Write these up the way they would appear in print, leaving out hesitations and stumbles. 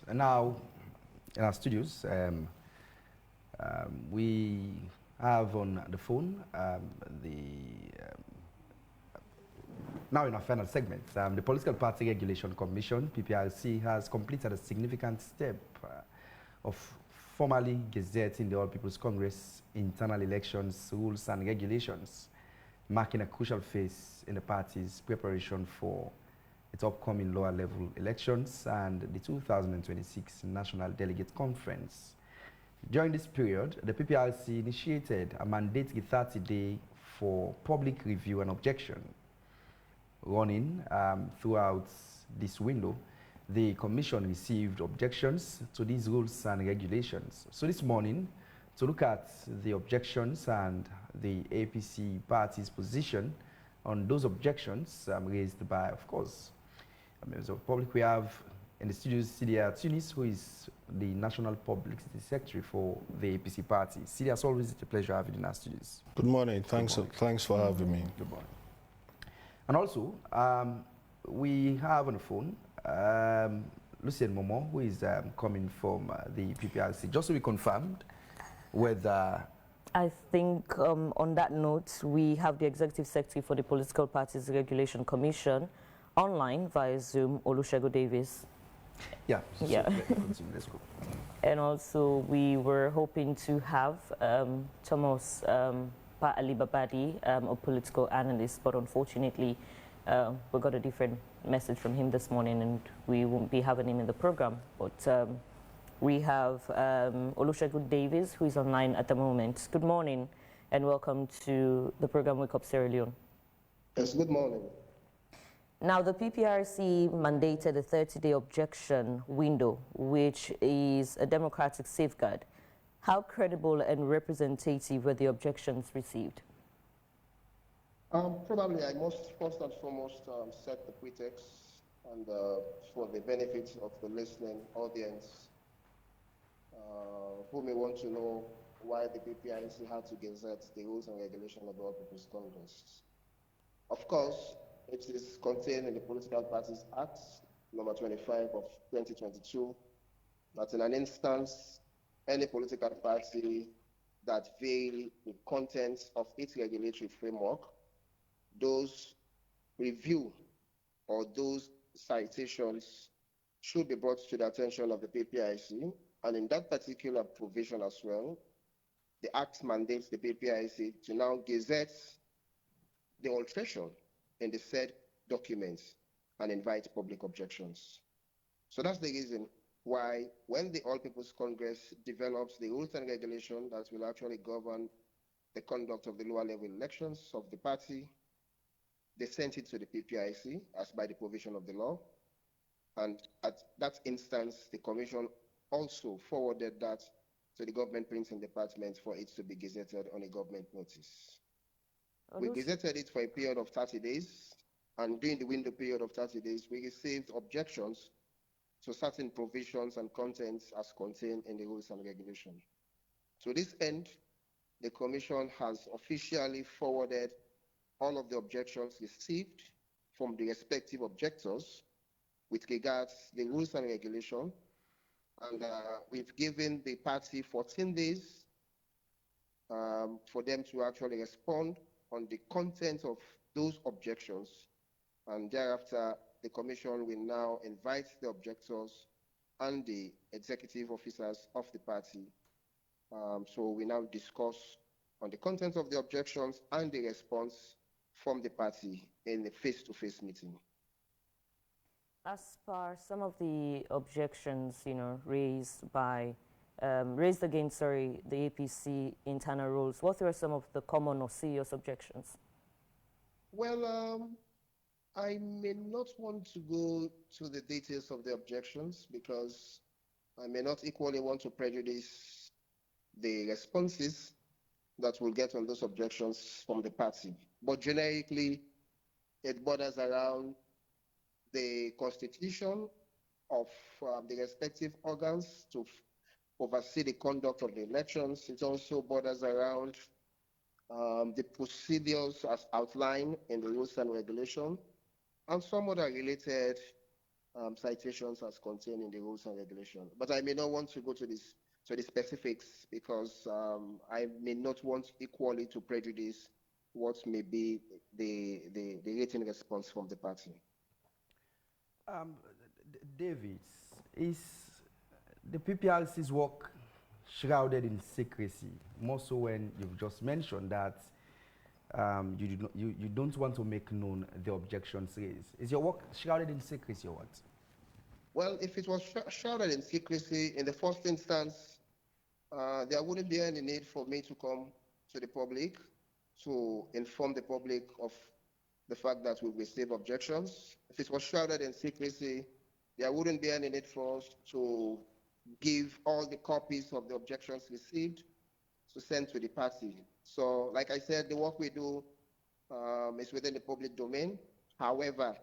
And now, in our studios, we have on the phone now in our final segment, the Political Party Regulation Commission, PPRC, has completed a significant step of formally gazetting the All People's Congress internal elections rules and regulations, marking a crucial phase in the party's preparation for its upcoming lower level elections and the 2026 National Delegate Conference. During this period, the PPRC initiated a mandatory 30-day for public review and objection. Running throughout this window, the Commission received objections to these rules and regulations. So this morning, to look at the objections and the APC party's position on those objections raised by, of course, members of the public, we have in the studios Sidi Tunis, who is the National Publicity Secretary for the APC party. Sidi, as always, it's a pleasure having you in our studios. Good morning. Thanks for having me. Good morning. And also, we have on the phone Lucien Momo, who is coming from the PPRC. Just to be confirmed whether... I think on that note, we have the Executive Secretary for the Political Parties Regulation Commission online via Zoom, Olusegun Davis. Yeah. Yeah. Let's go. And also, we were hoping to have Thomas Ali Babadi, a political analyst, but unfortunately, we got a different message from him this morning, and we won't be having him in the program. But we have Olusegun Davis, who is online at the moment. Good morning, and welcome to the program Wake Up Sierra Leone. Yes, good morning. Now, the PPRC mandated a 30-day objection window, which is a democratic safeguard. How credible and representative were the objections received? Probably I must first and foremost set the pretext and for the benefit of the listening audience who may want to know why the PPRC had to gazette the rules and regulations of the All People's Congress. Of course, it is contained in the Political Parties Act, number 25 of 2022, that in an instance, any political party that veil the contents of its regulatory framework, those review or those citations should be brought to the attention of the PPRC. And in that particular provision as well, the Act mandates the PPRC to now gazette the alteration in the said documents and invite public objections. So that's the reason why when the All People's Congress develops the rules and regulations that will actually govern the conduct of the lower level elections of the party, they sent it to the PPRC as by the provision of the law. And at that instance, the Commission also forwarded that to the government printing department for it to be gazetted on a government notice. We gazetted it for a period of 30 days, and during the window period of 30 days, we received objections to certain provisions and contents as contained in the rules and regulations. To this end, the Commission has officially forwarded all of the objections received from the respective objectors with regards to the rules and regulations, and we've given the party 14 days for them to actually respond on the content of those objections, and thereafter the Commission will now invite the objectors and the executive officers of the party. So we now discuss on the content of the objections and the response from the party in a face-to-face meeting. As per some of the objections, raised by raised against, the APC internal rules, what were some of the common or serious objections? Well, I may not want to go to the details of the objections because I may not equally want to prejudice the responses that we'll get on those objections from the party. But generically, it borders around the constitution of the respective organs to oversee the conduct of the elections. It also borders around the procedures as outlined in the rules and regulations, and some other related citations as contained in the rules and regulations. But I may not want to go to the specifics because I may not want equally to prejudice what may be the written response from the party. David, is the PPRC's work shrouded in secrecy, more so when you've just mentioned that you don't want to make known the objections raised? Is your work shrouded in secrecy or what? Well, if it was shrouded in secrecy, in the first instance, there wouldn't be any need for me to come to the public to inform the public of the fact that we receive objections. If it was shrouded in secrecy, there wouldn't be any need for us to give all the copies of the objections received to send to the party. So, like I said, the work we do is within the public domain. However,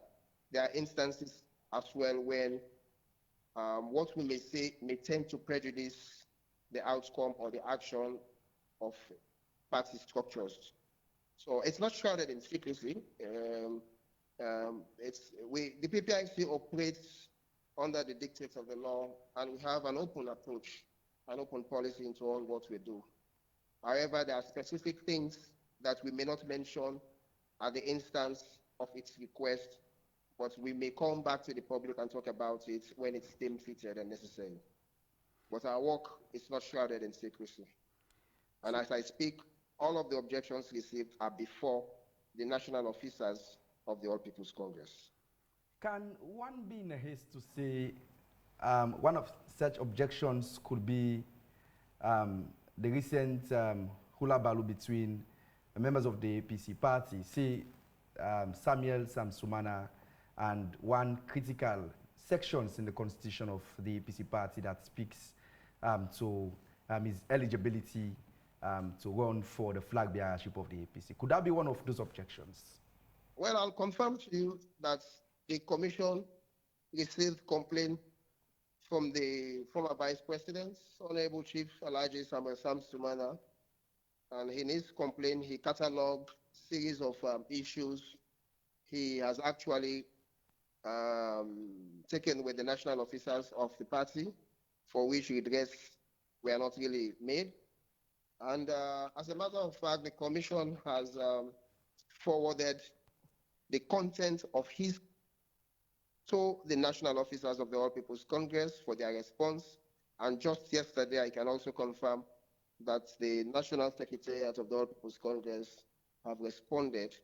there are instances as well when what we may say may tend to prejudice the outcome or the action of party structures. So it's not shrouded in secrecy. The PPRC operates under the dictates of the law, and we have an open approach, an open policy into all what we do. However, there are specific things that we may not mention at the instance of its request, but we may come back to the public and talk about it when it's deemed fitted and necessary. But our work is not shrouded in secrecy. And as I speak, all of the objections received are before the national officers of the All People's Congress. Can one be in a haste to say one of such objections could be the recent hula baloo between members of the APC party, say Sumana, and one critical sections in the constitution of the APC party that speaks to his eligibility to run for the flag bearership of the APC. Could that be one of those objections? Well, I'll confirm to you that the commission received complaint from the former vice president, Honorable Chief Alhaji Sumana, and in his complaint, he cataloged a series of issues he has actually taken with the national officers of the party, for which redress were not really made. And as a matter of fact, the commission has forwarded the content of his to the national officers of the All People's Congress for their response. And just yesterday, I can also confirm that the National Secretariat of the All People's Congress have responded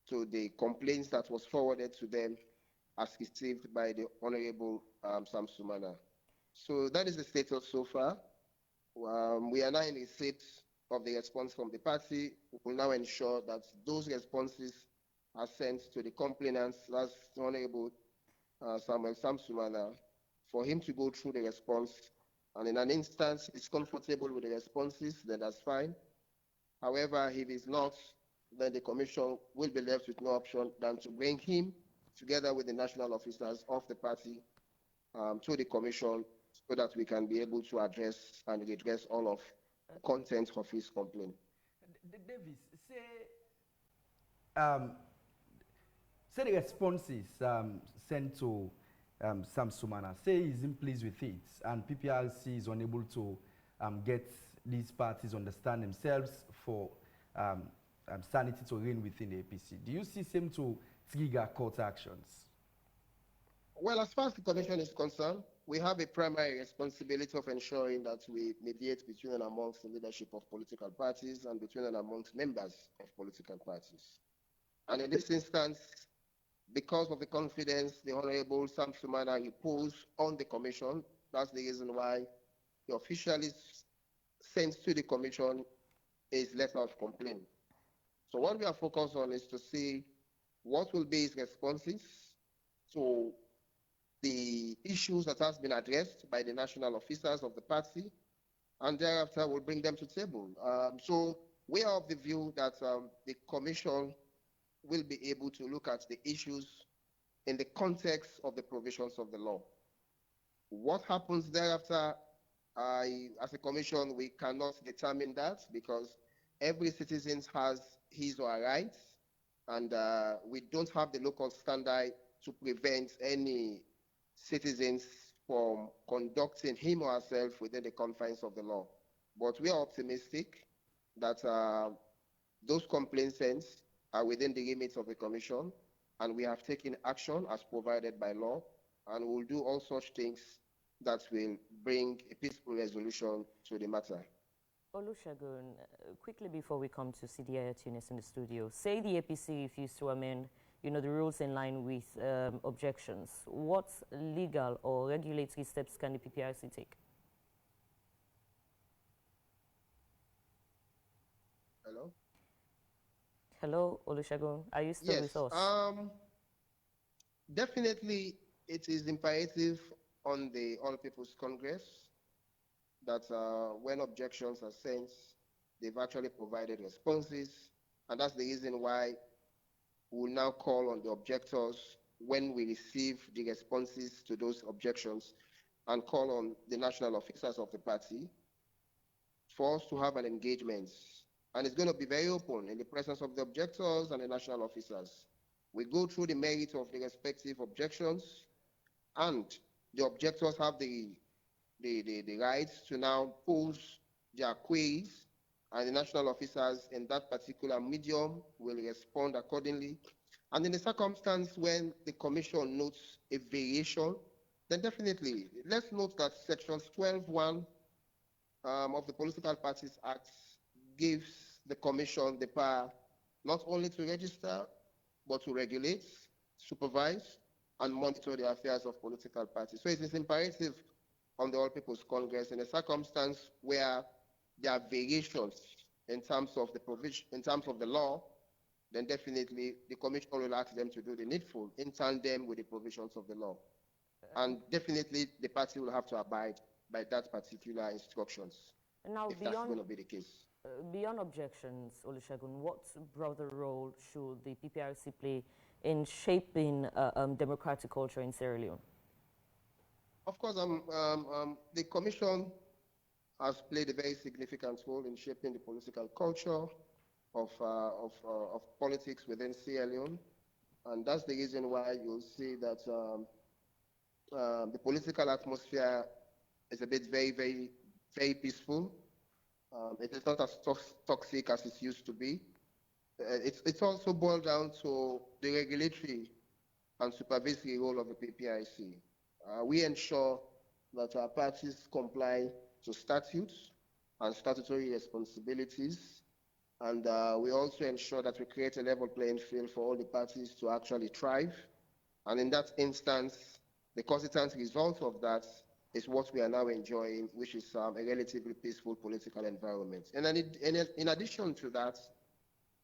to the complaints that was forwarded to them as received by the Honorable Sumana. So that is the status so far. We are now in receipt of the response from the party. We will now ensure that those responses are sent to the complainants, that's the Honorable Sumana, for him to go through the response. And in an instance, he's comfortable with the responses, then that's fine. However, if he's not, then the commission will be left with no option than to bring him, together with the national officers of the party, to the commission so that we can be able to address and redress all of the content of his complaint. Davis, say the responses sent to Sumana, say he isn't pleased with it, and PPRC is unable to get these parties understand themselves for sanity to reign within the APC. Do you see same to trigger court actions? Well, as far as the commission is concerned, we have a primary responsibility of ensuring that we mediate between and amongst the leadership of political parties and between and amongst members of political parties. And in this instance, because of the confidence the Honorable Sumana reposed on the commission, that's the reason why the officially sent to the commission is letter of complaint. So what we are focused on is to see what will be his responses to the issues that has been addressed by the national officers of the party, and thereafter we'll bring them to table. So we are of the view that the commission will be able to look at the issues in the context of the provisions of the law. What happens thereafter, as a commission, we cannot determine that because every citizen has his or her rights, and we don't have the local standard to prevent any citizens from conducting him or herself within the confines of the law. But we are optimistic that those complainants are within the limits of the commission, and we have taken action as provided by law, and we'll do all such things that will bring a peaceful resolution to the matter. Olusegun, quickly before we come to Sidi Tunis in the studio, say the APC refused to amend, the rules in line with objections. What legal or regulatory steps can the PPRC take? Hello? Hello, Olusegun, are you still with us? Definitely, it is imperative on the All People's Congress that when objections are sent, they've actually provided responses, and that's the reason why we'll now call on the objectors when we receive the responses to those objections and call on the national officers of the party for us to have an engagement. And it's going to be very open in the presence of the objectors and the national officers. We go through the merit of the respective objections, and the objectors have the rights to now pose their queries, and the national officers in that particular medium will respond accordingly. And in the circumstance when the commission notes a variation, then definitely, let's note that sections 12(1) of the Political Parties Act gives the commission the power not only to register, but to regulate, supervise, and monitor the affairs of political parties. So it is imperative on the All People's Congress in a circumstance where there are variations in terms of the provision, in terms of the law, then definitely the commission will ask them to do the needful in tandem with the provisions of the law. And definitely the party will have to abide by that particular instructions. Now, if that's going to be the case. Beyond objections, Olusegun, what broader role should the PPRC play in shaping democratic culture in Sierra Leone? Of course, the Commission has played a very significant role in shaping the political culture of politics within Sierra Leone, and that's the reason why you'll see that the political atmosphere is a bit very peaceful. It is not as toxic as it used to be. It's also boiled down to the regulatory and supervisory role of the PPRC. We ensure that our parties comply to statutes and statutory responsibilities, and we also ensure that we create a level playing field for all the parties to actually thrive. And in that instance, the consequent result of that is what we are now enjoying, which is a relatively peaceful political environment. And then in addition to that,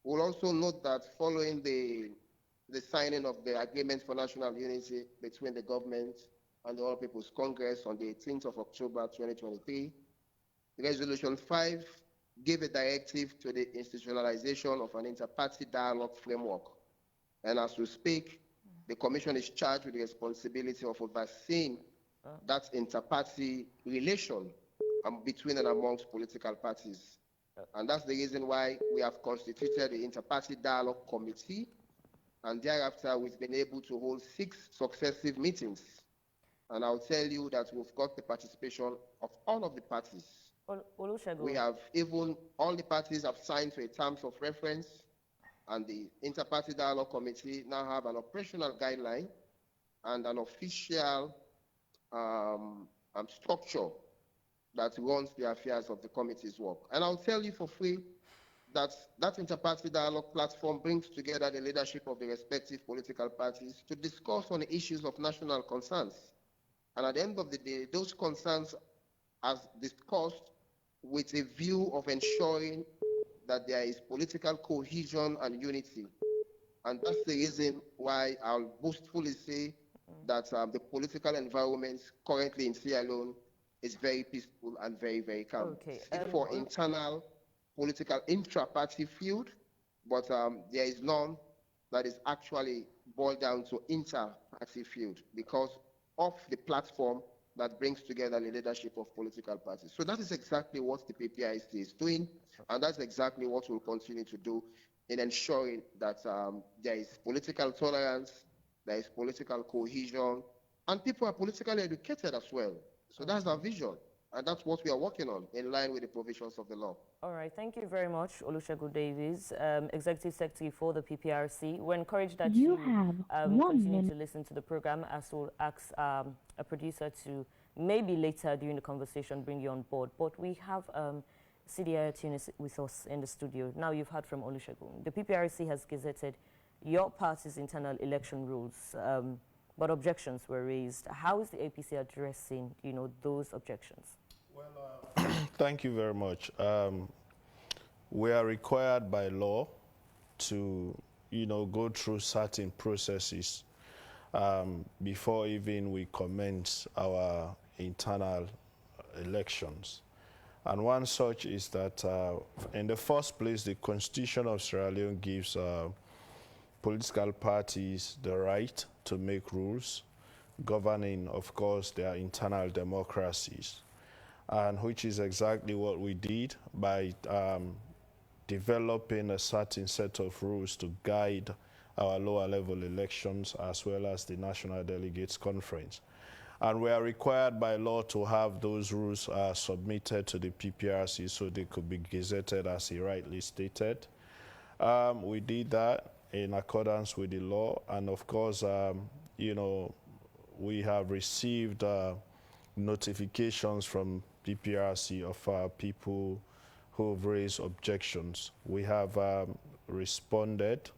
we'll also note that following the signing of the Agreement for National Unity between the government and the All People's Congress on the 18th of October 2023, Resolution 5 gave a directive to the institutionalization of an inter-party dialogue framework. And as we speak, the Commission is charged with the responsibility of overseeing that inter-party relation between and amongst political parties. And that's the reason why we have constituted the Inter-Party Dialogue Committee, and thereafter we've been able to hold 6 successive meetings. And I'll tell you that we've got the participation of all of the parties. We have even, all the parties have signed to a terms of reference, and the Inter-Party Dialogue Committee now have an operational guideline and an official structure that runs the affairs of the committee's work. And I'll tell you for free that that inter-party dialogue platform brings together the leadership of the respective political parties to discuss on the issues of national concerns. And at the end of the day, those concerns are discussed with a view of ensuring that there is political cohesion and unity. And that's the reason why I'll boastfully say that the political environment currently in Sierra Leone is very peaceful and very calm. Okay. For internal political intra-party feud, but there is none that is actually boiled down to inter-party feud because of the platform that brings together the leadership of political parties. So that is exactly what the PPRC is doing, and that's exactly what we'll continue to do in ensuring that there is political tolerance, there is political cohesion, And people are politically educated as well. So that's our vision. And that's what we are working on in line with the provisions of the law. All right, thank you very much, Olusegun Davies, Executive Secretary for the PPRC. We're encouraged that you continue to listen to the program, as we'll ask a producer to maybe later during the conversation bring you on board. But we have Sidi Tunis with us in the studio. Now you've heard from Olusegun. The PPRC has gazetted your party's internal election rules, but objections were raised. How is the APC addressing, those objections? Well, thank you very much. We are required by law to, go through certain processes before even we commence our internal elections. And one such is that, in the first place, the Constitution of Sierra Leone gives political parties the right to make rules governing, of course, their internal democracies, and which is exactly what we did by developing a certain set of rules to guide our lower level elections as well as the National Delegates Conference. And we are required by law to have those rules submitted to the PPRC so they could be gazetted, as he rightly stated. We did that in accordance with the law, and of course, we have received notifications from PPRC of people who have raised objections. We have responded.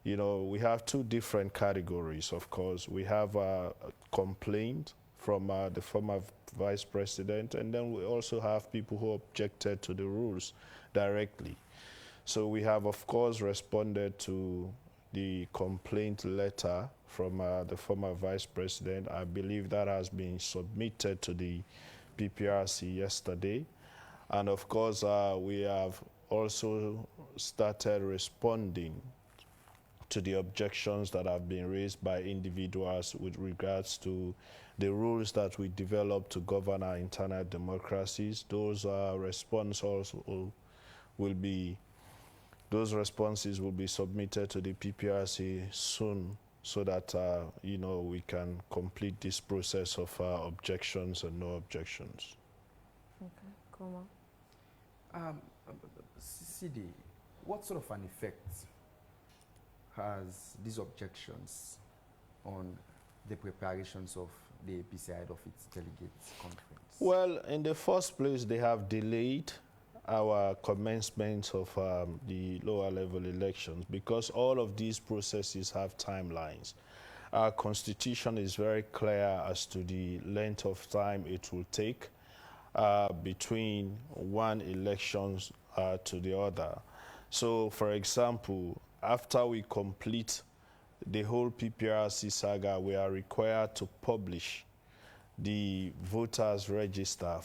We have two different categories, of course. We have a complaint from the former vice president, and then we also have people who objected to the rules directly. So we have, of course, responded to the complaint letter from the former vice president. I believe that has been submitted to the PPRC yesterday. And of course, we have also started responding to the objections that have been raised by individuals with regards to the rules that we developed to govern our internal democracies. Those responses will be submitted to the PPRC soon, so that we can complete this process of objections and no objections. Okay, come on. Sidi, what sort of an effect has these objections on the preparations of the APC ahead of its delegates conference? Well, in the first place, they have delayed our commencement of the lower level elections because all of these processes have timelines. Our constitution is very clear as to the length of time it will take between one election to the other. So, for example, after we complete the whole PPRC saga, we are required to publish the voters register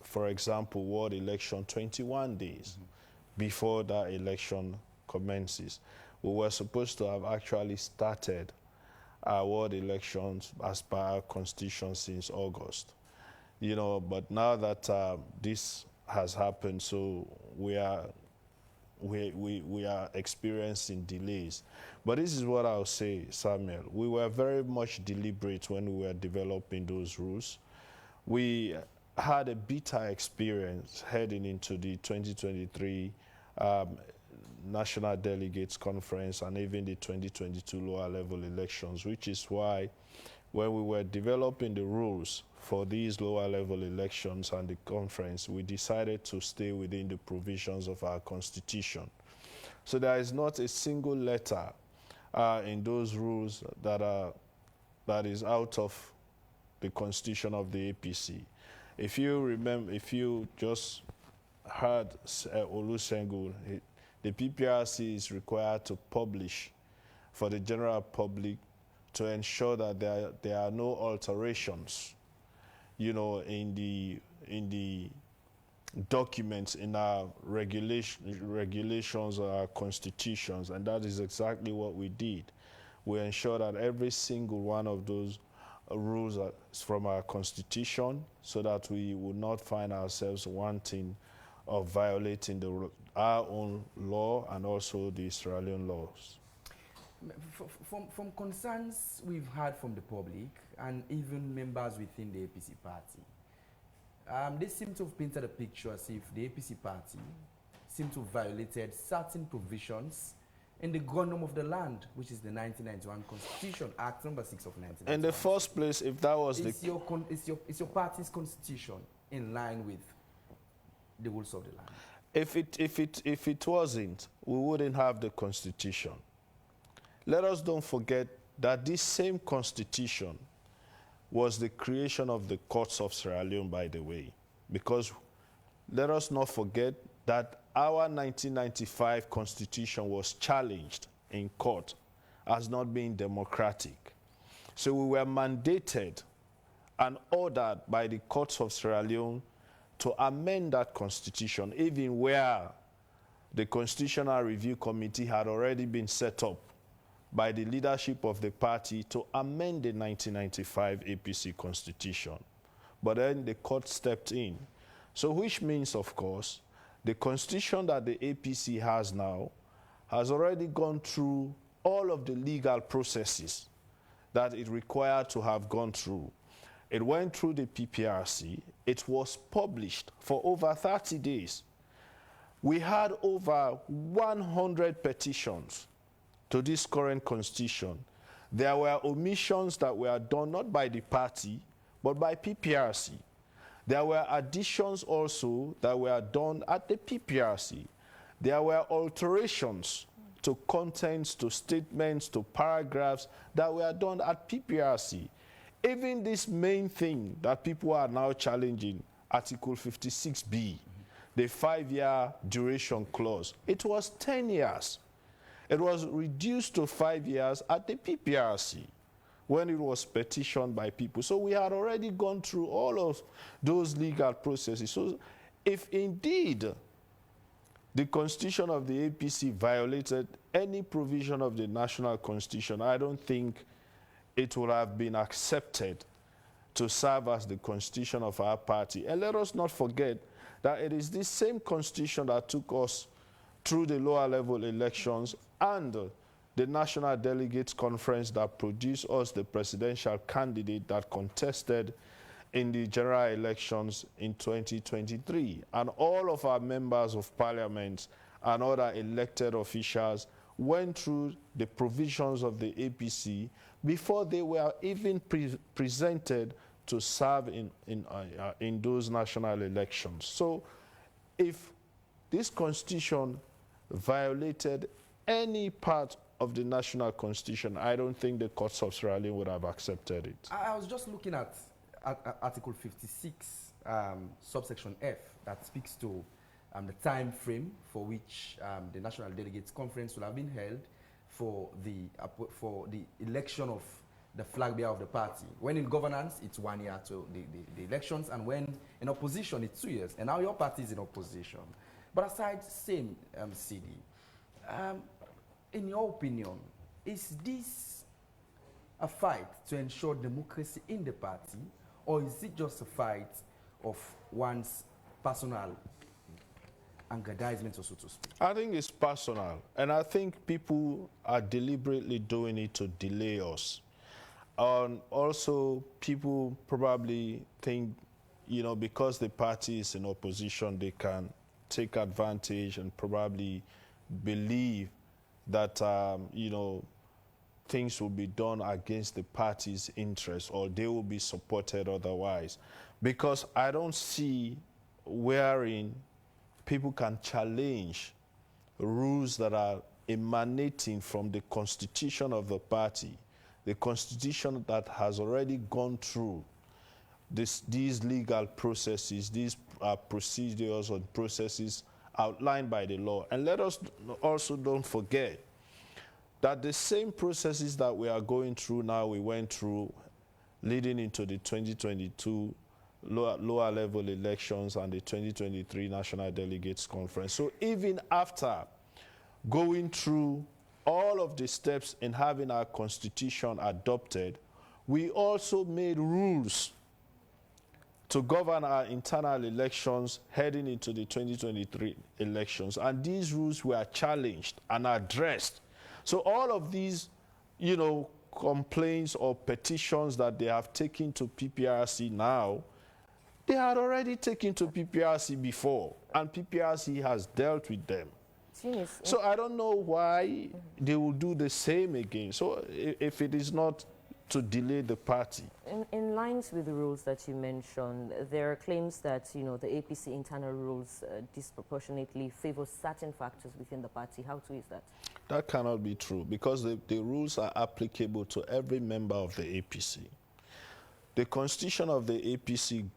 for example, ward election 21 days before that election commences. We were supposed to have actually started our ward elections as per our constitution since August. But now that this has happened, so we are experiencing delays. But this is what I'll say, Samuel. We were very much deliberate when we were developing those rules. We had a bitter experience heading into the 2023 National Delegates Conference and even the 2022 lower level elections, which is why when we were developing the rules for these lower level elections and the conference, we decided to stay within the provisions of our constitution. So there is not a single letter in those rules that is out of the constitution of the APC. If you remember, if you just heard Olusegun, the PPRC is required to publish for the general public to ensure that there are no alterations, in the documents, in our regulations or our constitutions, and that is exactly what we did. We ensured that every single one of those rules are from our constitution, so that we would not find ourselves wanting of violating our own law and also the Australian laws. From concerns we've heard from the public and even members within the APC party, they seem to have painted a picture as if the APC party seemed to have violated certain provisions in the Grundum of the land, which is the 1991 Constitution, Act number 6 of 1991. In the first place, if that was is your party's constitution in line with the rules of the land? If it wasn't, we wouldn't have the constitution. Let us don't forget that this same constitution was the creation of the courts of Sierra Leone, by the way, because let us not forget that our 1995 constitution was challenged in court as not being democratic. So we were mandated and ordered by the courts of Sierra Leone to amend that constitution, even where the Constitutional Review Committee had already been set up by the leadership of the party to amend the 1995 APC constitution. But then the court stepped in. So which means, of course, the constitution that the APC has now has already gone through all of the legal processes that it required to have gone through. It went through the PPRC. It was published for over 30 days. We had over 100 petitions to this current constitution. There were omissions that were done not by the party, but by PPRC. There were additions also that were done at the PPRC. There were alterations to contents, to statements, to paragraphs that were done at PPRC. Even this main thing that people are now challenging, Article 56B, the 5-year duration clause, it was 10 years. It was reduced to 5 years at the PPRC when it was petitioned by people. So we had already gone through all of those legal processes. So if indeed the constitution of the APC violated any provision of the national constitution, I don't think it would have been accepted to serve as the constitution of our party. And let us not forget that it is this same constitution that took us through the lower level elections and the National Delegates Conference that produced us the presidential candidate that contested in the general elections in 2023. And all of our members of parliament and other elected officials went through the provisions of the APC before they were even presented to serve in those national elections. So if this constitution violated any part of the national constitution, I don't think the courts of Sierra Leone would have accepted it. I was just looking at Article 56, subsection F, that speaks to the time frame for which the National Delegates Conference will have been held for the election of the flag bearer of the party. When in governance, it's 1 year to the elections, and when in opposition, it's 2 years. And now your party is in opposition. But aside same, Sidi, in your opinion, is this a fight to ensure democracy in the party, or is it just a fight of one's personal aggrandizement, or so to speak? I think it's personal, and I think people are deliberately doing it to delay us. Also, people probably think, you know, because the party is in opposition, they can take advantage and probably believe that, you know, things will be done against the party's interests, or they will be supported otherwise. Because I don't see wherein people can challenge rules that are emanating from the constitution of the party, the constitution that has already gone through these legal processes, these procedures and processes outlined by the law. And let us also don't forget that the same processes that we are going through now, we went through leading into the 2022 lower level elections and the 2023 National Delegates Conference. So even after going through all of the steps in having our constitution adopted, we also made rules to govern our internal elections heading into the 2023 elections. And these rules were challenged and addressed So all of these, complaints or petitions that they have taken to PPRC now, they had already taken to PPRC before, and PPRC has dealt with them. Tunis, So I don't know why they will do the same again. So if it is not to delay the party. in lines with the rules that you mentioned, there are claims that, the APC internal rules disproportionately favor certain factors within the party. How true is that? That cannot be true, because the rules are applicable to every member of the APC. The constitution of the APC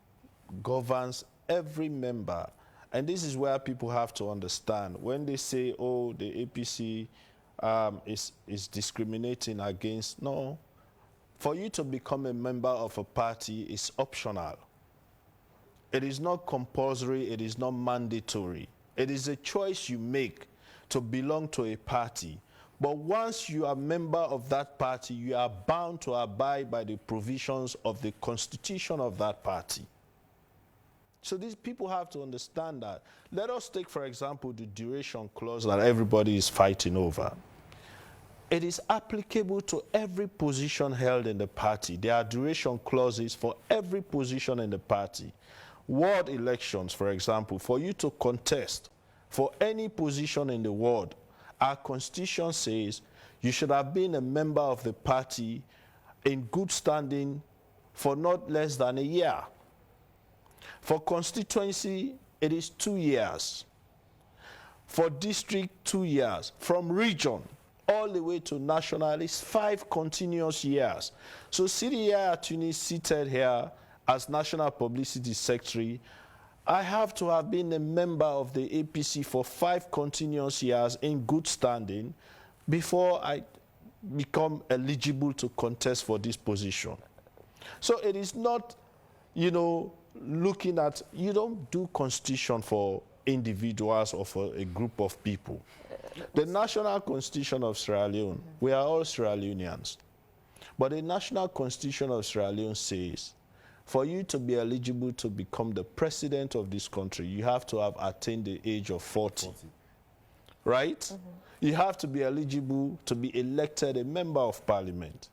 governs every member, and this is where people have to understand. When they say, oh, the APC is discriminating against, no. For you to become a member of a party is optional. It is not compulsory, it is not mandatory. It is a choice you make to belong to a party. But once you are a member of that party, you are bound to abide by the provisions of the constitution of that party. So these people have to understand that. Let us take, for example, the duration clause that everybody is fighting over. It is applicable to every position held in the party. There are duration clauses for every position in the party. Ward elections, for example, for you to contest for any position in the ward, our constitution says you should have been a member of the party in good standing for not less than a year. For constituency, it is 2 years. For district, 2 years. From region all the way to national is 5 continuous years. So Sidi Yayah Tunis seated here as National Publicity Secretary, I have to have been a member of the APC for 5 continuous years in good standing before I become eligible to contest for this position. So it is not, looking at, you don't do constitution for individuals or for a group of people. The national constitution of Sierra Leone, we are all Sierra Leoneans. But the national constitution of Sierra Leone says, for you to be eligible to become the president of this country, you have to have attained the age of 40. Right? You have to be eligible to be elected a member of parliament.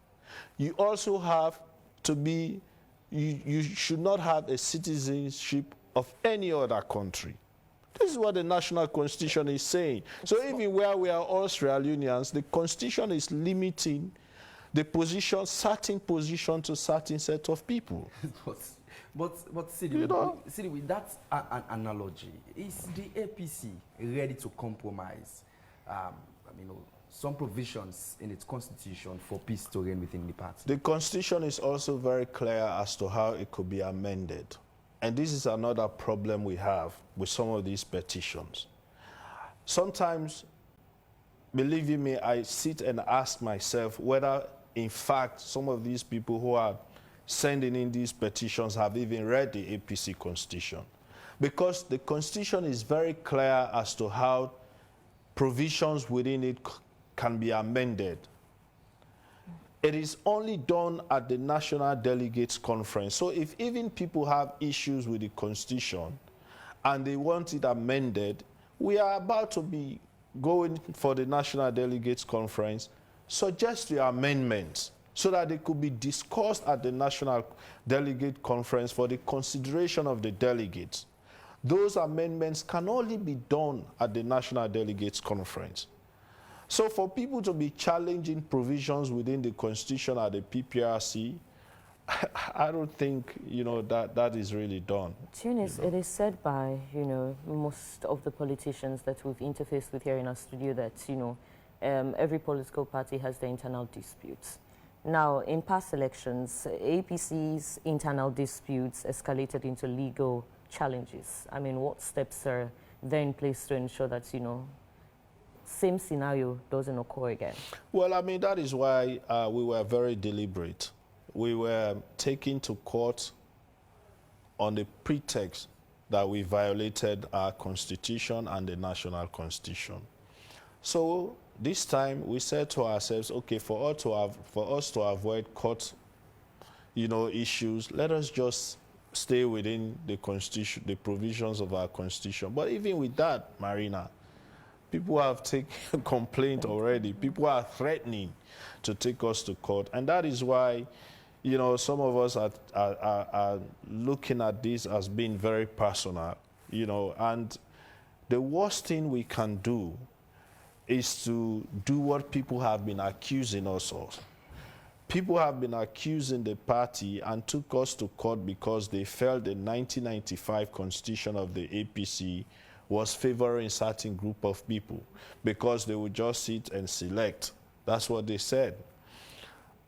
You also have to be, you should not have a citizenship of any other country. This is what the national constitution is saying. So even where we are all Sierra Leoneans, the constitution is limiting the position, certain position to certain set of people. but Sidi, Sidi, with that analogy, is the APC ready to compromise some provisions in its constitution for peace to reign within the party? The constitution is also very clear as to how it could be amended. And this is another problem we have with some of these petitions. Sometimes, believe you me, I sit and ask myself whether, in fact, some of these people who are sending in these petitions have even read the APC constitution. Because the constitution is very clear as to how provisions within it can be amended. It is only done at the National Delegates Conference. So if even people have issues with the constitution and they want it amended, we are about to be going for the National Delegates Conference, suggest the amendments so that they could be discussed at the National Delegate Conference for the consideration of the delegates. Those amendments can only be done at the National Delegates Conference. So for people to be challenging provisions within the constitution at the PPRC, I don't think, that is really done. Tunis, it is said by, most of the politicians that we've interfaced with here in our studio that, every political party has their internal disputes. Now, in past elections, APC's internal disputes escalated into legal challenges. I mean, what steps are there in place to ensure that, same scenario doesn't occur again? Well, I mean, that is why we were very deliberate. We were taken to court on the pretext that we violated our constitution and the national constitution. So this time we said to ourselves, okay, for us to avoid court, issues, let us just stay within the constitution, the provisions of our constitution. But even with that, Marina, People have taken complaint already. People are threatening to take us to court. And that is why, you know, some of us are looking at this as being very personal, you know, and the worst thing we can do is to do what people have been accusing us of. People have been accusing the party and took us to court because they felt the 1995 constitution of the APC was favoring a certain group of people because they would just sit and select. That's what they said.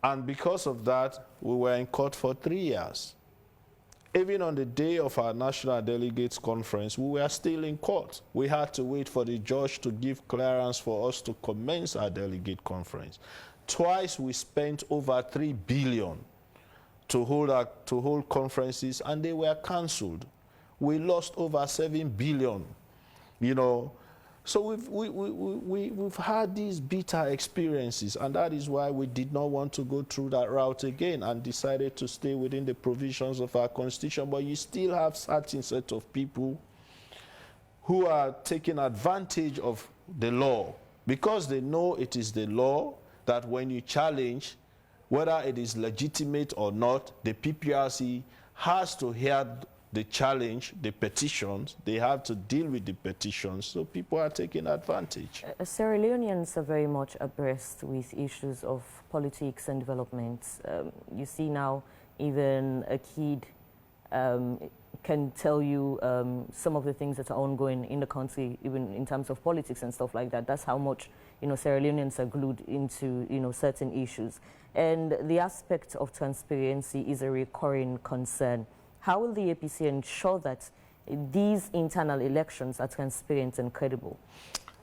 And because of that, we were in court for 3 years. Even on the day of our National Delegates Conference, we were still in court. We had to wait for the judge to give clearance for us to commence our delegate conference. Twice we spent over 3 billion to hold conferences, and they were cancelled. We lost over 7 billion, you know. So we've had these bitter experiences, and that is why we did not want to go through that route again and decided to stay within the provisions of our constitution. But you still have certain set of people who are taking advantage of the law because they know it is the law that when you challenge, whether it is legitimate or not, the PPRC has to hear the challenge, the petitions. They have to deal with the petitions, so people are taking advantage. Sierra Leoneans are very much abreast with issues of politics and developments. You see now, even a kid can tell you some of the things that are ongoing in the country, even in terms of politics and stuff like that. That's how much, you know, Sierra Leoneans are glued into, you know, certain issues. And the aspect of transparency is a recurring concern. How will the APC ensure that these internal elections are transparent and credible?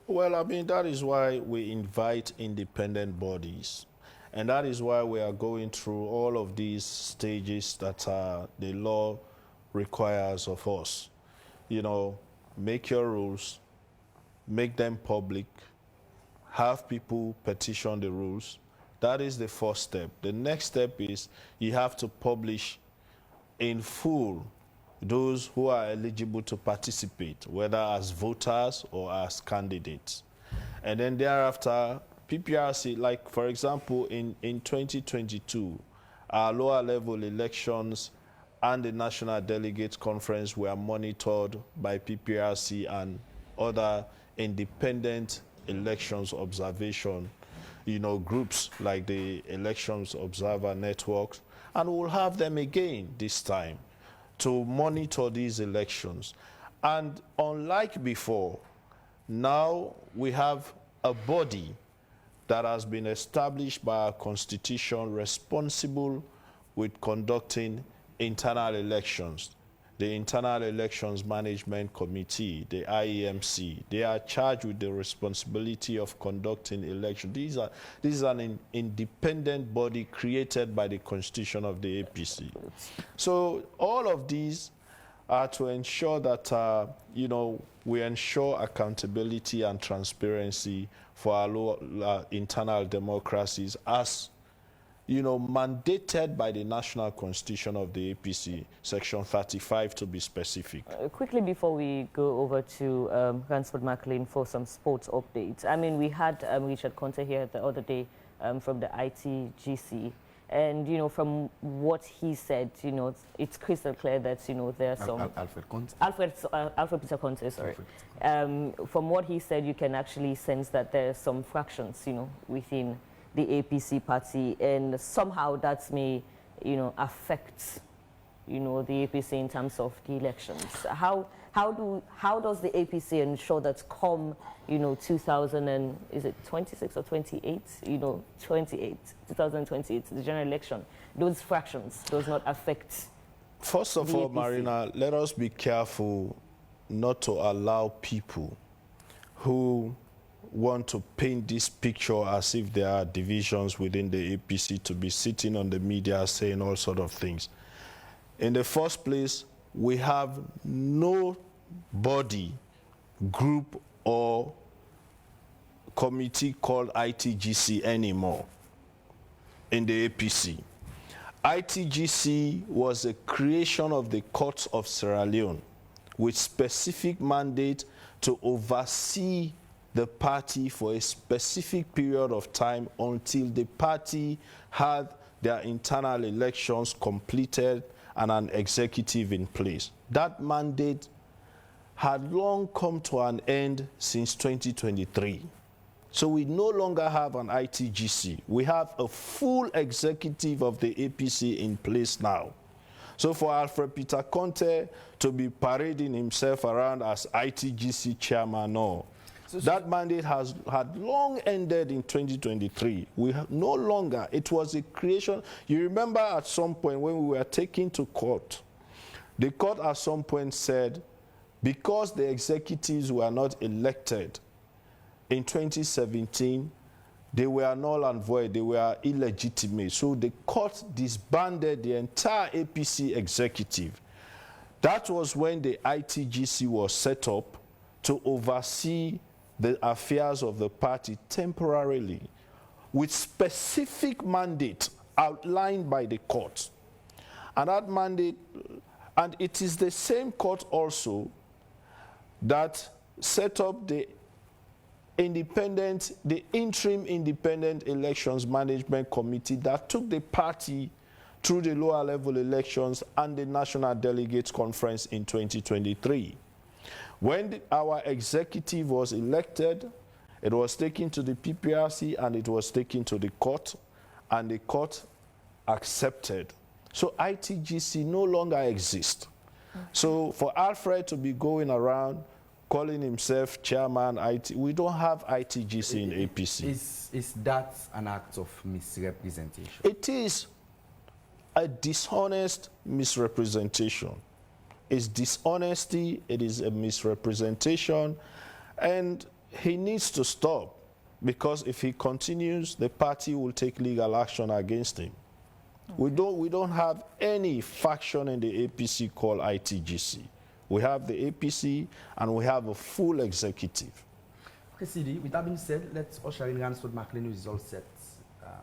Well, I mean, that is why we invite independent bodies. And that is why we are going through all of these stages that the law requires of us. You know, make your rules, make them public, have people petition the rules. That is the first step. The next step is you have to publish in full those who are eligible to participate, whether as voters or as candidates. And then thereafter, PPRC, like for example, in 2022, our lower level elections and the National Delegates Conference were monitored by PPRC and other independent elections observation, you know, groups like the Elections Observer Networks, and we'll have them again this time to monitor these elections. And unlike before, now we have a body that has been established by our constitution responsible with conducting internal elections. The Internal Elections Management Committee, the IEMC, they are charged with the responsibility of conducting elections. This is an independent body created by the constitution of the APC. So all of these are to ensure that, you know, we ensure accountability and transparency for our internal democracies as, you know, mandated by the National Constitution of the APC, Section 35 to be specific. Quickly before we go over to Ransford McLean for some sports updates. I mean, we had Richard Conteh here the other day from the ITGC. And, you know, from what he said, you know, it's crystal clear that, you know, there are some... Alfred Conteh. Alfred Peter Conteh, sorry. From what he said, you can actually sense that there are some fractions, you know, within the APC party, and somehow that may, you know, affect, you know, the APC in terms of the elections. How does the APC ensure that come, you know, 26 or 28, you know, 2028, the general election, those fractions does not affect? First of all, Marina, let us be careful not to allow people who want to paint this picture as if there are divisions within the APC to be sitting on the media saying all sort of things. In the first place, we have no body, group, or committee called ITGC anymore in the APC. ITGC was a creation of the courts of Sierra Leone with specific mandate to oversee the party for a specific period of time until the party had their internal elections completed and an executive in place. That mandate had long come to an end since 2023. So we no longer have an ITGC. We have a full executive of the APC in place now. So for Alfred Peter Conteh to be parading himself around as ITGC chairman, no. That mandate had long ended in 2023. We have no longer, it was a creation. You remember at some point when we were taken to court, the court at some point said, because the executives were not elected in 2017, they were null and void, they were illegitimate. So the court disbanded the entire APC executive. That was when the ITGC was set up to oversee the affairs of the party temporarily with specific mandate outlined by the court. And that mandate, and it is the same court also that set up the interim independent elections management committee that took the party through the lower level elections and the National Delegates Conference in 2023. When our executive was elected, it was taken to the PPRC and it was taken to the court, and the court accepted. So ITGC no longer exists. So for Alfred to be going around calling himself chairman, we don't have ITGC in APC. Is that an act of misrepresentation? It is a dishonest misrepresentation. It's dishonesty, it is a misrepresentation, and he needs to stop, because if he continues, the party will take legal action against him. Okay. We don't have any faction in the APC called ITGC. We have the APC and we have a full executive. Okay, Sidi, with that being said, let's usher in Ransford McLean, who is all set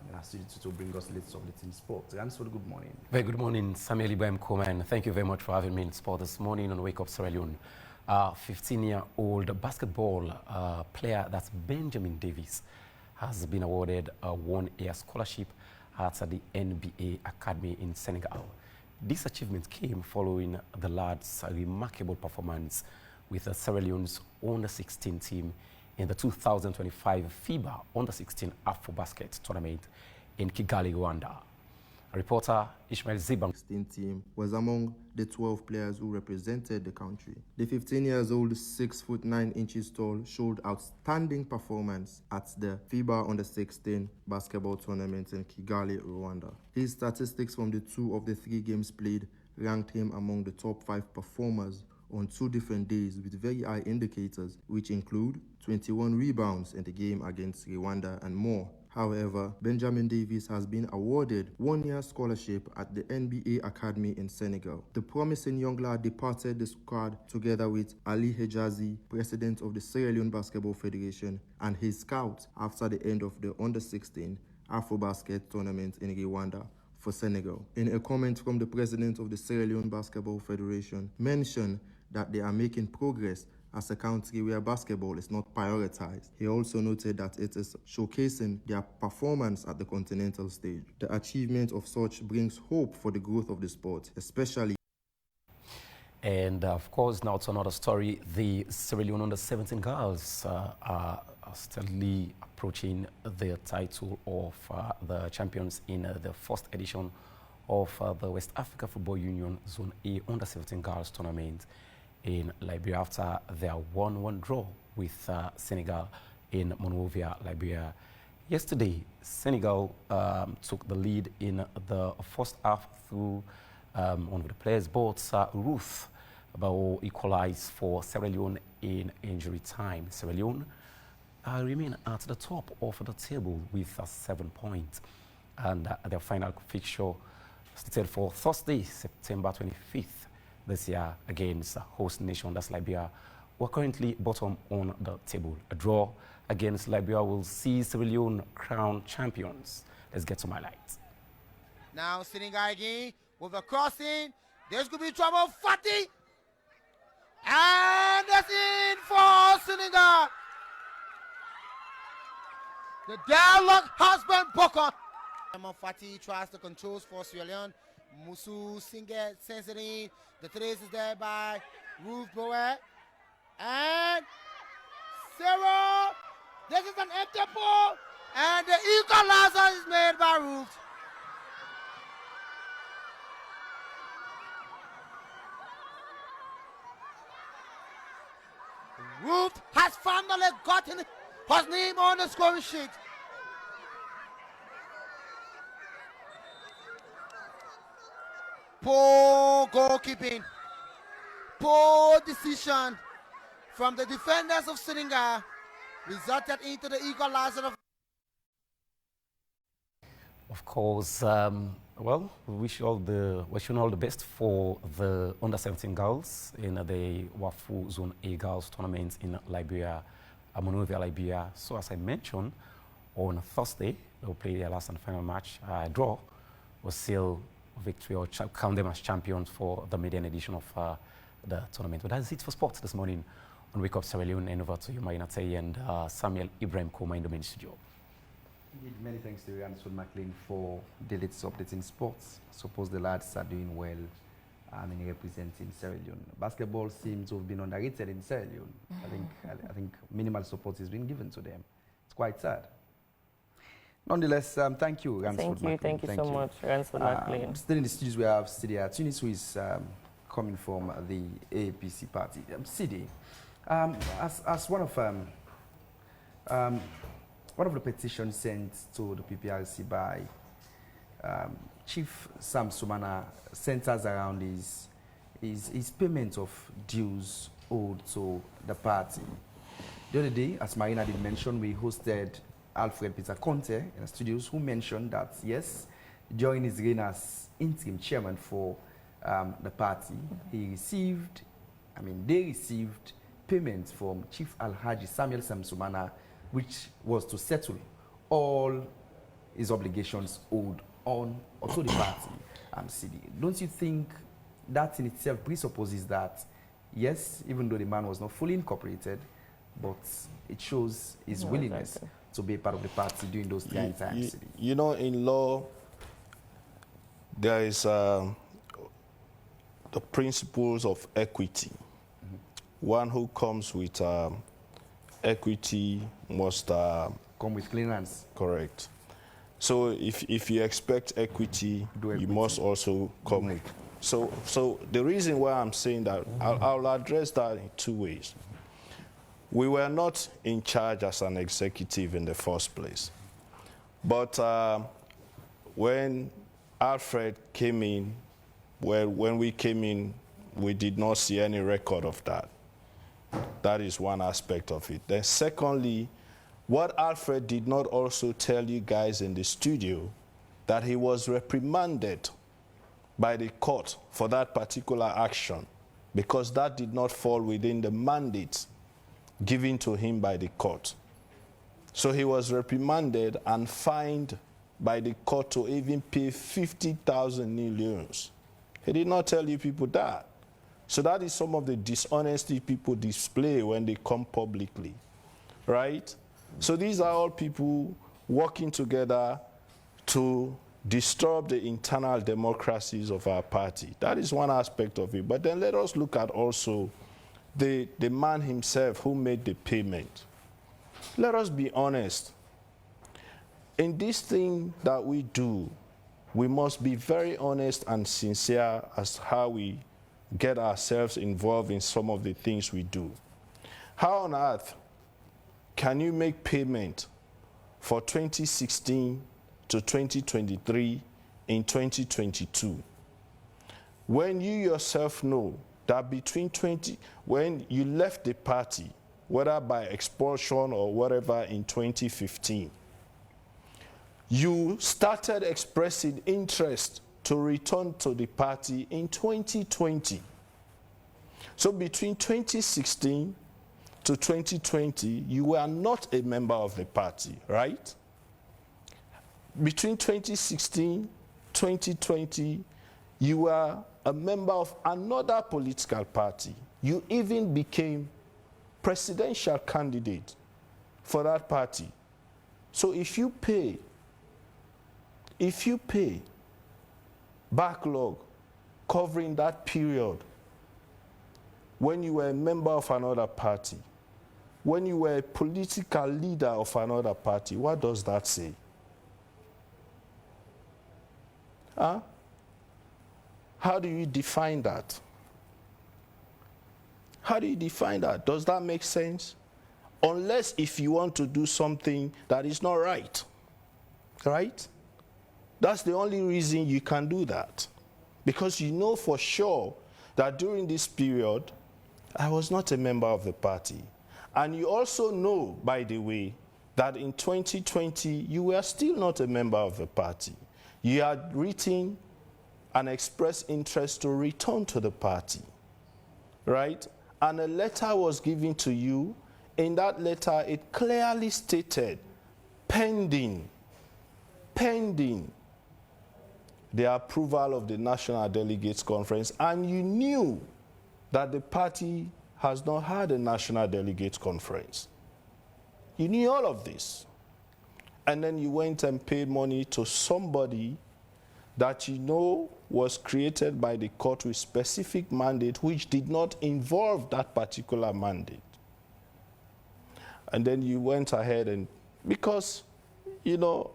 in our studio to bring us latest of the team sport. Ransford, good morning. Very good morning, Samuel Ibrahim Koman. Thank you very much for having me in sport this morning on Wake Up Sierra Leone. 15-year-old basketball player, that's Benjamin Davis, has been awarded a one-year scholarship at the NBA Academy in Senegal. This achievement came following the lad's remarkable performance with the Sierra Leone's Under-16 team in the 2025 FIBA Under-16 AfroBasket tournament in Kigali, Rwanda. Reporter Ishmael Zibang. The 16 team was among the 12 players who represented the country. The 15-year-old, 6'9" tall, showed outstanding performance at the FIBA Under-16 basketball tournament in Kigali, Rwanda. His statistics from the 2 of the 3 games played ranked him among the top 5 performers on 2 different days with very high indicators, which include 21 rebounds in the game against Rwanda and more. However, Benjamin Davis has been awarded one-year scholarship at the NBA Academy in Senegal. The promising young lad departed the squad together with Ali Hejazi, president of the Sierra Leone Basketball Federation, and his scout after the end of the Under-16 AfroBasket tournament in Rwanda for Senegal. In a comment from the president of the Sierra Leone Basketball Federation, mentioned that they are making progress as a country where basketball is not prioritized. He also noted that it is showcasing their performance at the continental stage. The achievement of such brings hope for the growth of the sport, especially. And of course, now to another story. The Sierra Leone Under-17 girls are steadily approaching the title of the champions in the first edition of the West Africa Football Union Zone A Under-17 girls tournament in Liberia after their 1-1 draw with Senegal in Monrovia, Liberia. Yesterday, Senegal took the lead in the first half through one of the players, both Ruth, but equalized for Sierra Leone in injury time. Sierra Leone remain at the top of the table with 7 points, and their final fixture stated for Thursday, September 25th. This year against the host nation, that's Liberia, who are currently bottom on the table. A draw against Liberia will see Sierra Leone crowned champions. Let's get some highlights. Now Senegal again with a crossing. There's going to be trouble. Fatty. And that's in for Senegal. The dialogue has been broken. Fati tries to control for Sierra Leone. Musu Singet Sensory. The trace is there by Ruth Boer. And 0. This is an empty ball. And the equalizer is made by Ruth. Ruth has finally gotten his name on the scoring sheet. Poor goalkeeping, poor decision from the defenders of Senegal resulted into the equalizer Of course, well, we wish all the best for the under-17 girls in the Wafu Zone A girls tournament in Liberia, Monrovia, Liberia. So as I mentioned, on Thursday, they'll play their last and final match. Draw was still victory, or count them as champions for the maiden edition of the tournament. But that's it for sports this morning on Wake Up Sierra Leone. And over to you, Mainate and Samuel Ibrahim Koma in the main studio. Indeed, many thanks to you and Son McLean for the latest updates in sports. Suppose the lads are doing well in representing Sierra Leone. Basketball seems to have been underrated in Sierra Leone. I think minimal support is being given to them. It's quite sad. Nonetheless, thank you, Ransford McLean. Thank you so much, Ransford McLean. Still in the studios, we have Sidi Tunis, who is coming from the APC party. Sidi, as one of the petitions sent to the PPRC by Chief Sam Sumana centers around his payment of dues owed to the party. The other day, as Marina did mention, we hosted Alfred Peter Conteh in the studios, who mentioned that, yes, during his reign as interim chairman for the party, they received payments from Chief Alhaji Samuel Sam Sumana, which was to settle all his obligations owed on or to the party. Sidi, don't you think that in itself presupposes that, yes, even though the man was not fully incorporated, but it shows his willingness to be a part of the party during those trying times? You know, in law, there is the principles of equity. One who comes with equity must come with clearance. Correct. So if you expect equity, you must also come with. So the reason why I'm saying that, I'll address that in two ways. We were not in charge as an executive in the first place. But when Alfred came in, when we came in, we did not see any record of that. That is one aspect of it. Then secondly, what Alfred did not also tell you guys in the studio, that he was reprimanded by the court for that particular action, because that did not fall within the mandate given to him by the court. So he was reprimanded and fined by the court to even pay 50,000 millions. He did not tell you people that. So that is some of the dishonesty people display when they come publicly, right? So these are all people working together to disturb the internal democracies of our party. That is one aspect of it. But then let us look at also the man himself who made the payment. Let us be honest. In this thing that we do, we must be very honest and sincere as how we get ourselves involved in some of the things we do. How on earth can you make payment for 2016 to 2023 in 2022 when you yourself know that when you left the party, whether by expulsion or whatever in 2015, you started expressing interest to return to the party in 2020. So between 2016 to 2020, you were not a member of the party, right? Between 2016, 2020, you were a member of another political party. You even became presidential candidate for that party. So if you pay backlog covering that period when you were a member of another party, when you were a political leader of another party, what does that say? Huh? How do you define that? How do you define that? Does that make sense? Unless if you want to do something that is not right. Right? That's the only reason you can do that. Because you know for sure that during this period, I was not a member of the party. And you also know, by the way, that in 2020, you were still not a member of the party. You had written and expressed interest to return to the party, right? And a letter was given to you. In that letter, it clearly stated, pending the approval of the National Delegates Conference, and you knew that the party has not had a National Delegates Conference. You knew all of this. And then you went and paid money to somebody that you know was created by the court with specific mandate which did not involve that particular mandate. And then you went ahead and, because, you know,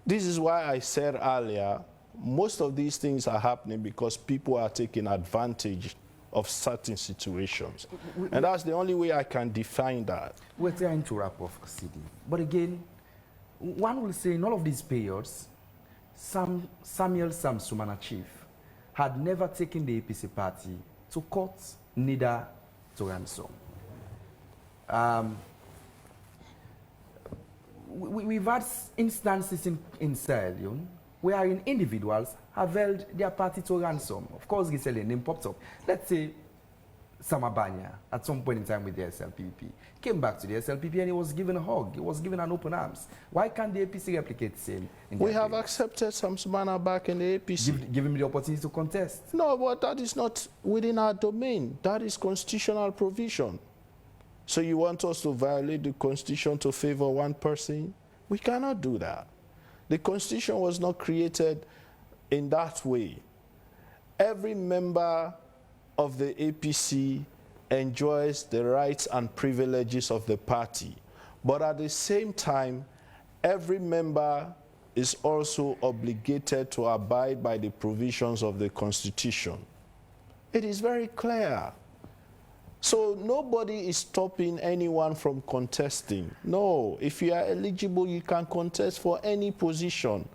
this is why I said earlier, most of these things are happening because people are taking advantage of certain situations. And that's the only way I can define that. We're trying to wrap up, Sidi. But again, one will say in all of these periods, Samuel Sumana chief had never taken the APC party to court, neither to ransom. We've had instances in Sierra Leone wherein individuals have held their party to ransom. Of course, Giselle name popped up. Let's say Samabanya, at some point in time with the SLPP, came back to the SLPP and he was given a hug. He was given an open arms. Why can't the APC replicate the same? We have accepted Sumana back in the APC. Give him the opportunity to contest. No, but that is not within our domain. That is constitutional provision. So you want us to violate the Constitution to favor one person? We cannot do that. The Constitution was not created in that way. Every member of the APC enjoys the rights and privileges of the party. But at the same time, every member is also obligated to abide by the provisions of the Constitution. It is very clear. So nobody is stopping anyone from contesting. No, if you are eligible, you can contest for any position.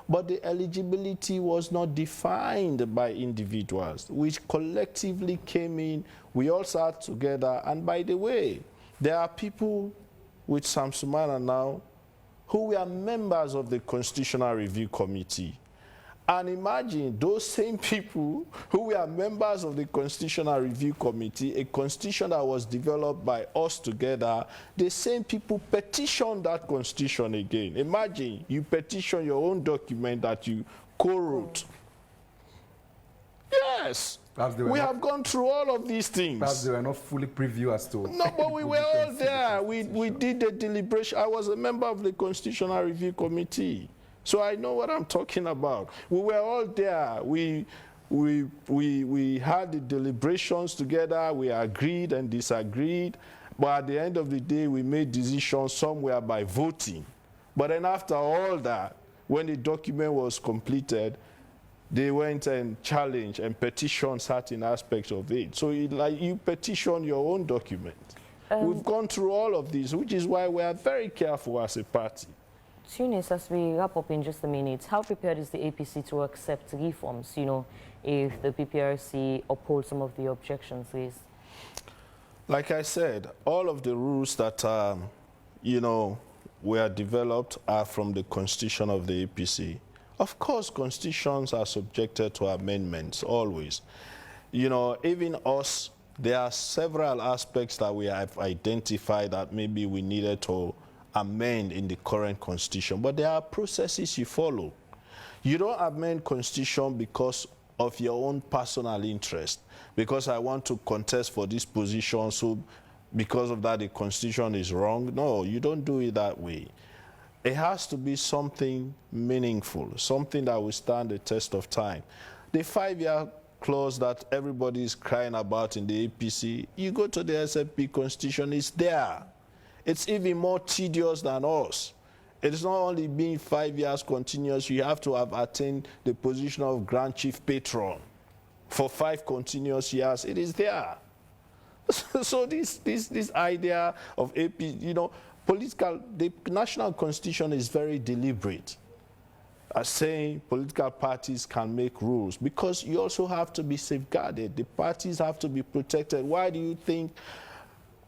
But the eligibility was not defined by individuals, which collectively came in. We all sat together. And by the way, there are people with Sumana now who were members of the Constitutional Review Committee. And imagine those same people who were members of the Constitutional Review Committee, a constitution that was developed by us together, the same people petitioned that constitution again. Imagine you petition your own document that you co-wrote. Yes, we have gone through all of these things. Perhaps they were not fully preview as to... No, but we were all there. We did the deliberation. I was a member of the Constitutional Review Committee. So I know what I'm talking about. We were all there. We had the deliberations together. We agreed and disagreed. But at the end of the day, we made decisions somewhere by voting. But then after all that, when the document was completed, they went and challenged and petitioned certain aspects of it. So like you petition your own document. We've gone through all of this, which is why we are very careful as a party. Tunis, as we wrap up in just a minute, how prepared is the APC to accept reforms, you know, if the PPRC upholds some of the objections raised? Like I said, all of the rules that, you know, were developed are from the constitution of the APC. Of course, constitutions are subjected to amendments, always. You know, even us, there are several aspects that we have identified that maybe we needed to amend in the current constitution, but there are processes you follow. You don't amend constitution because of your own personal interest, because I want to contest for this position, so because of that the constitution is wrong. No, you don't do it that way. It has to be something meaningful, something that will stand the test of time. The 5-year clause that everybody is crying about in the APC, you go to the SFP constitution, it's there. It's even more tedious than us. It's not only being 5 years continuous, you have to have attained the position of Grand Chief Patron for 5 continuous years. It is there. So this idea of AP, you know, the national constitution is very deliberate, saying political parties can make rules, because you also have to be safeguarded. The parties have to be protected. Why do you think,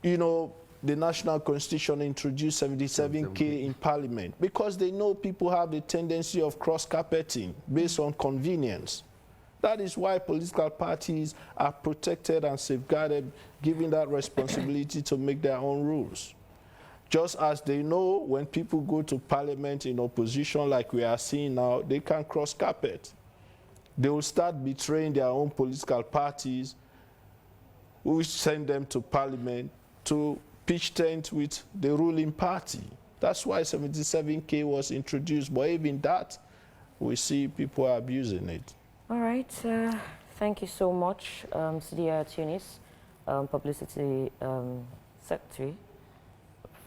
you know, the national constitution introduced 77K in parliament? Because they know people have the tendency of cross-carpeting based on convenience. That is why political parties are protected and safeguarded, given that responsibility to make their own rules. Just as they know when people go to parliament in opposition, like we are seeing now, they can cross-carpet. They will start betraying their own political parties, who send them to parliament to pitch tent with the ruling party. That's why 77K was introduced, but even that, we see people are abusing it. All right, thank you so much, Sidi Tunis, Publicity Secretary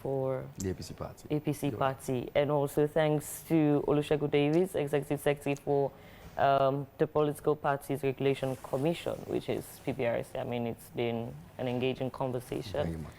for the APC party. APC party, and also thanks to Olusegun Davis, Executive Secretary for the Political Parties Regulation Commission, which is PPRC. I mean, it's been an engaging conversation. Very much.